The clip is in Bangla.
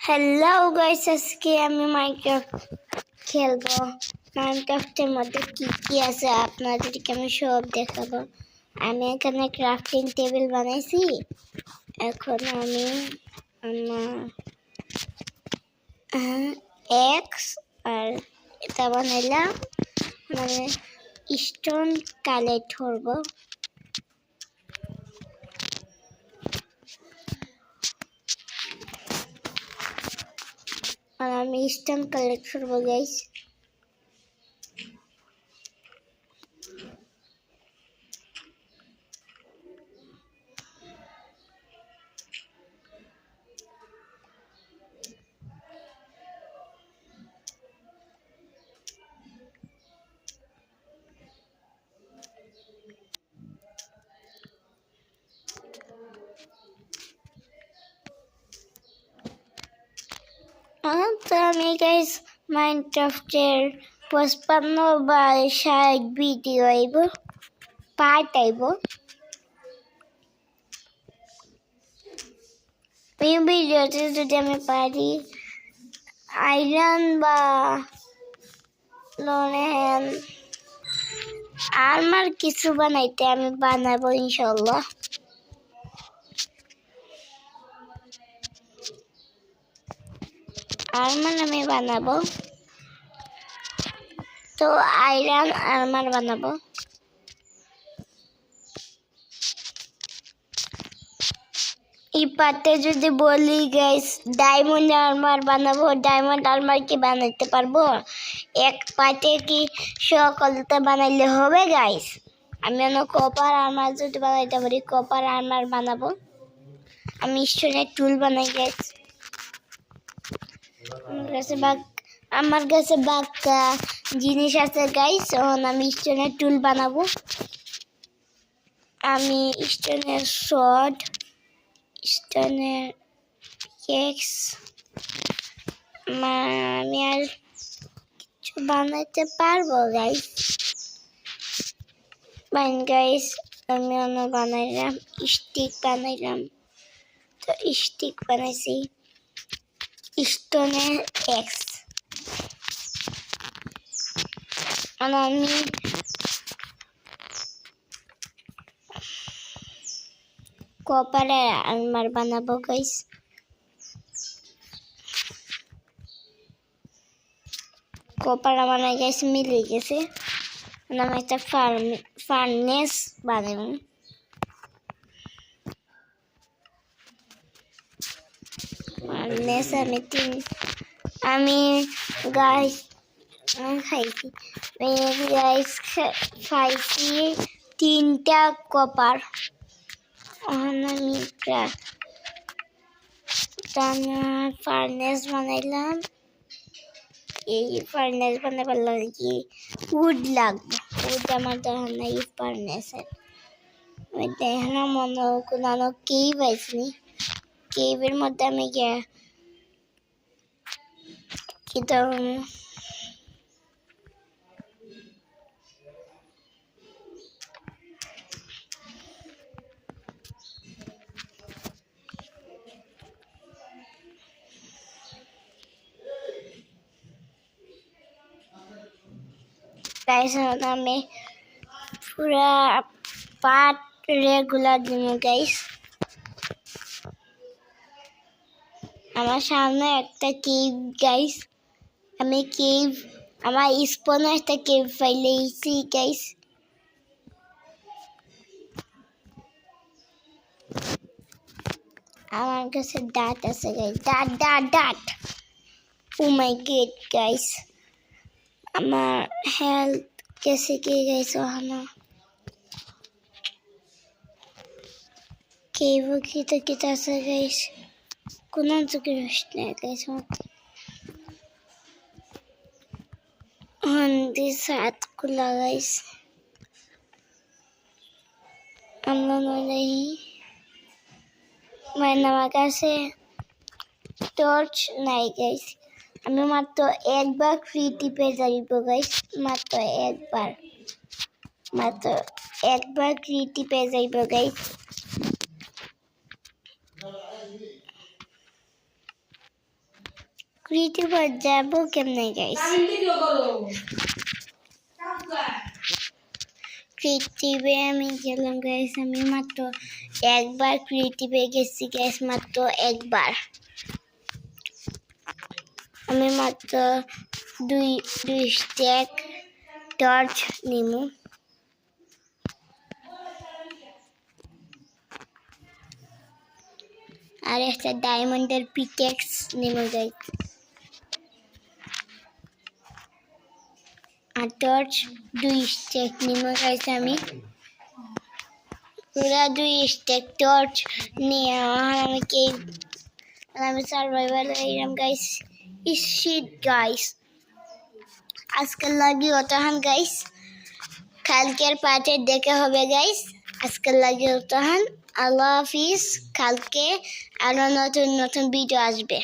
হ্যালো গাইস, আজকে আমি মাইনক্রাফট খেলবো। মাইনক্রাফটের মধ্যে কি কি আছে আপনাদেরকে আমি সব দেখাবো। আমি এখানে ক্রাফটিং টেবিল বানাইছি। এখন আমি এক্স আর এটা বানাইলাম, মানে স্টোন কালেক্ট করবো। আর আমি স্টোন কালেক্ট করবো গাইস। তো আমি গাইস মাইনক্রাফটের 55 বা 60 ভিডিও আইব, পার্ট আইব। এই ভিডিওতে যদি আমি পারি আয়রন বা লোনেন আর্মার কিছু বানাইতে আমি বানাবো ইনশাল্লাহ। আর্মার আমি বানাবো, তো আয়রন আর্মার বানাবো। এই পার্টে যদি বলি গাইস ডায়মন্ড আর্মার বানাবো, ডায়মন্ড আর্মার কি বানাইতে পারবো? এক পার্টে কি সকলটা বানাইলে হবে গাইস? আমি কপার আর্মার যদি বানাইতে পারি কপার আর্মার বানাবো। আমি স্টোনের টুল বানাই গাইস। আমার কাছে বাক্কা জিনিস আছে গাইস, তখন আমি স্টোনের টুল বানাবো। আমি স্টোনের শর্ট, স্টোনের কেক্স, আমি আর কিছু বানাইতে পারবো গাইস। গাইস আমি বানাইলাম স্টিক বানাইলাম, তো স্টিক বানাইছি স্টোনের এক্স। আমি কপারের আর্মার বানাবো গাইস। কপার আমার গাইস মিলে গেছে। আমি একটা ফার্নেস বানাবো। ফার্নেস আমি গাইস খাইছি গাইস খাইছি 3টা কপার। আমি ফার্নেস বানাইলাম। এই ফার্নেস বানাবার লাগে উড লাগবে, উড আমার দরকার নাই ফার্নেসের। আমি দেখলাম মনে কোনো কেভ পাইছিনি, কেভের মধ্যে আমি কিন্তু আমি পুরা পার্ট রেগুলার দিব গাইস। আমার সামনে একটা কেভ গাইস, আমি কেভ আমার স্পনে একটা কেভ ফাইলেছি গাইস। আমার কাছে ডাট আছে গাইস, ডাট ডাট ডাট। ও মাই গড গাইস, আমার হেলথ কেসে কি গাইস ওখানে কেভ কি আছে গাইস, কোন জিনিস নেই গাইস। হন্দি সাত খুলা গাইস, আমরা নই আমার কাছে টর্চ নাই গাইস। আমি মাত্র একবার ফ্রি টিপে যাইব গাইস, মাত্র একবার ফ্রি টিপে যাইব গাইস। ক্রিয়েটিভার যাবো কেমনে গাইস? ক্রিয়েটিভে আমি গেলাম গাইস, আমি মাত্র একবার ক্রিয়েটিভে গেছি গাইস, মাত্র একবার। আমি মাত্র দুই স্ট্যাক টর্চ নিমু। আর একটা ডায়মন্ডের পিকেক্স নিমু গাইস। আর টর্চ 2 স্ট্যাক নিমু গাইস আমি। পুরা 2 স্ট্যাক টর্চ নিয়ে আমি সার্ভাইভাল এলাম গাইস। শিট গাইস, আজকের লাগি ওটাহান গাইস, কালকের পার্টে দেখা হবে গাইস। আজকের লাগি ওটাহান, আল্লাহ হাফিজ। কালকে আরো নতুন নতুন ভিডিও আসবে।